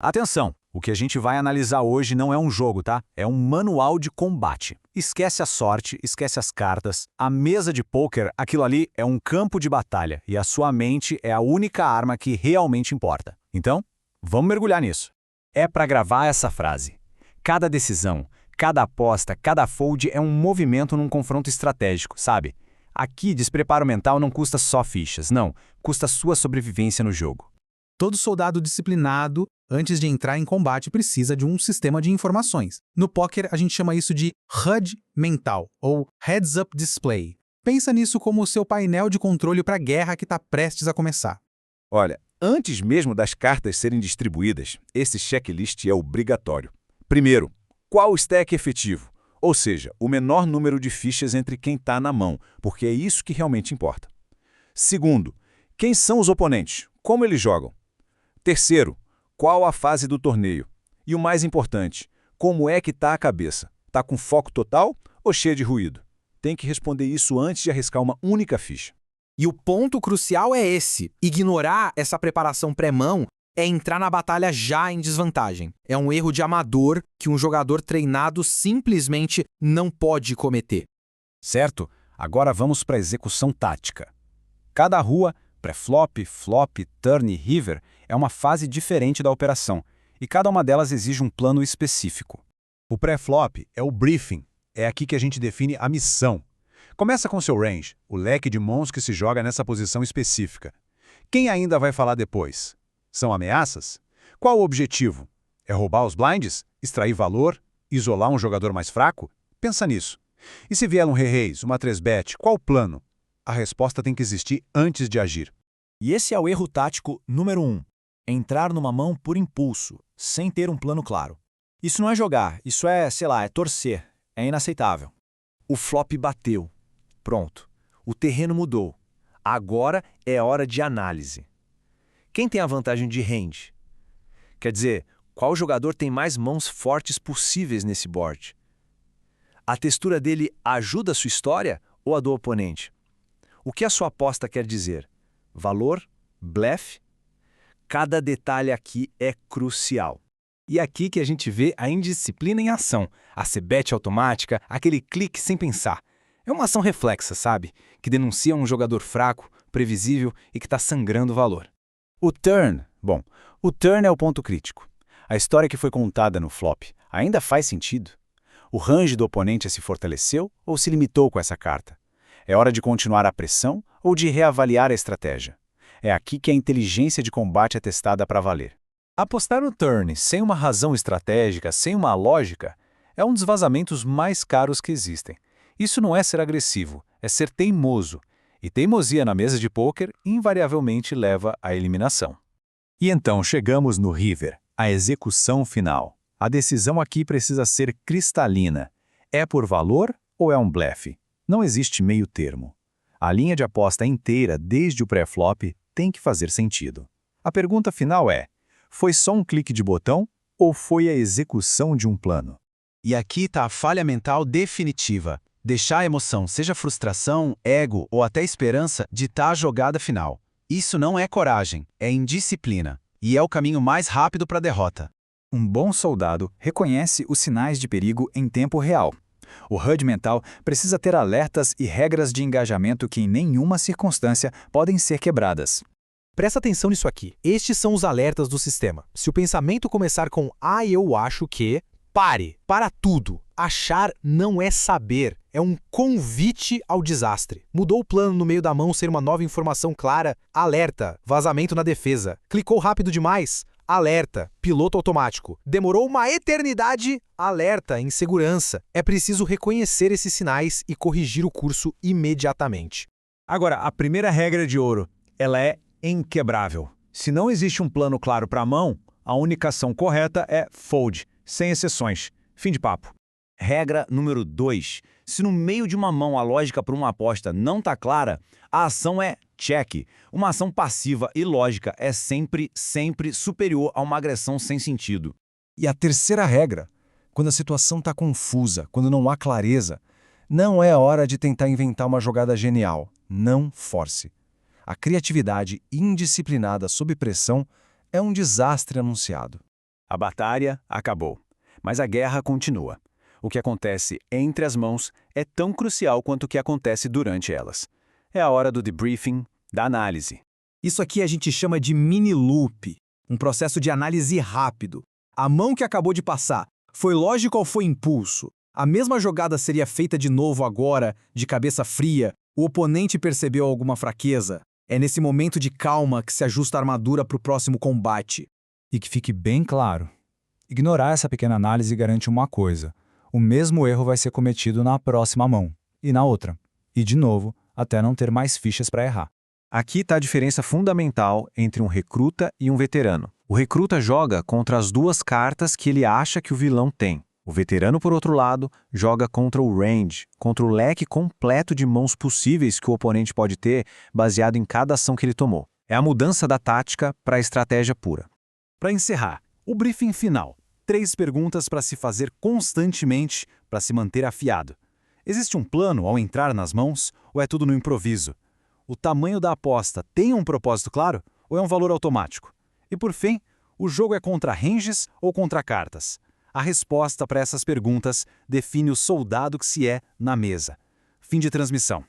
Atenção! O que a gente vai analisar hoje não é um jogo, tá? É um manual de combate. Esquece a sorte, esquece as cartas. A mesa de pôquer, aquilo ali é um campo de batalha e a sua mente é a única arma que realmente importa. Então, vamos mergulhar nisso. É para gravar essa frase. Cada decisão, cada aposta, cada fold é um movimento num confronto estratégico, sabe? Aqui, despreparo mental não custa só fichas, não. Custa sua sobrevivência no jogo. Todo soldado disciplinado, antes de entrar em combate, precisa de um sistema de informações. No poker, a gente chama isso de HUD mental, ou Heads Up Display. Pensa nisso como o seu painel de controle para a guerra que está prestes a começar. Olha, antes mesmo das cartas serem distribuídas, esse checklist é obrigatório. Primeiro, qual o stack efetivo? Ou seja, o menor número de fichas entre quem está na mão, porque é isso que realmente importa. Segundo, quem são os oponentes? Como eles jogam? Terceiro, qual a fase do torneio? E o mais importante, como é que está a cabeça? Está com foco total ou cheia de ruído? Tem que responder isso antes de arriscar uma única ficha. E o ponto crucial é esse. Ignorar essa preparação pré-mão é entrar na batalha já em desvantagem. É um erro de amador que um jogador treinado simplesmente não pode cometer. Certo? Agora vamos para a execução tática. Cada rua, pré-flop, flop, turn e river, é uma fase diferente da operação, e cada uma delas exige um plano específico. O pré-flop é o briefing. É aqui que a gente define a missão. Começa com seu range, o leque de mãos que se joga nessa posição específica. Quem ainda vai falar depois? São ameaças? Qual o objetivo? É roubar os blinds? Extrair valor? Isolar um jogador mais fraco? Pensa nisso. E se vier um re-raise, uma 3-bet, qual o plano? A resposta tem que existir antes de agir. E esse é o erro tático número 1. Entrar numa mão por impulso, sem ter um plano claro. Isso não é jogar, isso é, sei lá, é torcer. É inaceitável. O flop bateu. Pronto. O terreno mudou. Agora é hora de análise. Quem tem a vantagem de range? Quer dizer, qual jogador tem mais mãos fortes possíveis nesse board? A textura dele ajuda a sua história ou a do oponente? O que a sua aposta quer dizer? Valor? Blefe? Cada detalhe aqui é crucial. E aqui que a gente vê a indisciplina em ação, a c-bet automática, aquele clique sem pensar. É uma ação reflexa, sabe? Que denuncia um jogador fraco, previsível e que está sangrando valor. O turn é o ponto crítico. A história que foi contada no flop ainda faz sentido? O range do oponente se fortaleceu ou se limitou com essa carta? É hora de continuar a pressão ou de reavaliar a estratégia? É aqui que a inteligência de combate é testada para valer. Apostar no turn sem uma razão estratégica, sem uma lógica, é um dos vazamentos mais caros que existem. Isso não é ser agressivo, é ser teimoso. E teimosia na mesa de pôquer invariavelmente leva à eliminação. E então chegamos no river, a execução final. A decisão aqui precisa ser cristalina. É por valor ou é um blefe? Não existe meio termo. A linha de aposta inteira, desde o pré-flop, tem que fazer sentido. A pergunta final é: foi só um clique de botão ou foi a execução de um plano? E aqui está a falha mental definitiva. Deixar a emoção, seja frustração, ego ou até esperança, ditar a jogada final. Isso não é coragem, é indisciplina. E é o caminho mais rápido para a derrota. Um bom soldado reconhece os sinais de perigo em tempo real. O HUD mental precisa ter alertas e regras de engajamento que em nenhuma circunstância podem ser quebradas. Presta atenção nisso aqui. Estes são os alertas do sistema. Se o pensamento começar com eu acho que, pare, para tudo. Achar não é saber, é um convite ao desastre. Mudou o plano no meio da mão ser uma nova informação clara? Alerta, vazamento na defesa. Clicou rápido demais? Alerta, piloto automático. Demorou uma eternidade? Alerta, insegurança. É preciso reconhecer esses sinais e corrigir o curso imediatamente. Agora, a primeira regra de ouro, ela é inquebrável. Se não existe um plano claro para a mão, a única ação correta é fold, sem exceções. Fim de papo. Regra número 2. Se no meio de uma mão a lógica para uma aposta não está clara, a ação é check. Uma ação passiva e lógica é sempre superior a uma agressão sem sentido. E a terceira regra, quando a situação está confusa, quando não há clareza, não é hora de tentar inventar uma jogada genial. Não force. A criatividade indisciplinada sob pressão é um desastre anunciado. A batalha acabou, mas a guerra continua. O que acontece entre as mãos é tão crucial quanto o que acontece durante elas. É a hora do debriefing, da análise. Isso aqui a gente chama de mini loop, um processo de análise rápido. A mão que acabou de passar, foi lógico ou foi impulso? A mesma jogada seria feita de novo agora, de cabeça fria? O oponente percebeu alguma fraqueza? É nesse momento de calma que se ajusta a armadura para o próximo combate. E que fique bem claro, ignorar essa pequena análise garante uma coisa: o mesmo erro vai ser cometido na próxima mão, e na outra, e de novo, até não ter mais fichas para errar. Aqui está a diferença fundamental entre um recruta e um veterano. O recruta joga contra as duas cartas que ele acha que o vilão tem. O veterano, por outro lado, joga contra o range, contra o leque completo de mãos possíveis que o oponente pode ter, baseado em cada ação que ele tomou. É a mudança da tática para a estratégia pura. Para encerrar, o briefing final. 3 perguntas para se fazer constantemente para se manter afiado. Existe um plano ao entrar nas mãos ou é tudo no improviso? O tamanho da aposta tem um propósito claro ou é um valor automático? E por fim, o jogo é contra ranges ou contra cartas? A resposta para essas perguntas define o soldado que se é na mesa. Fim de transmissão.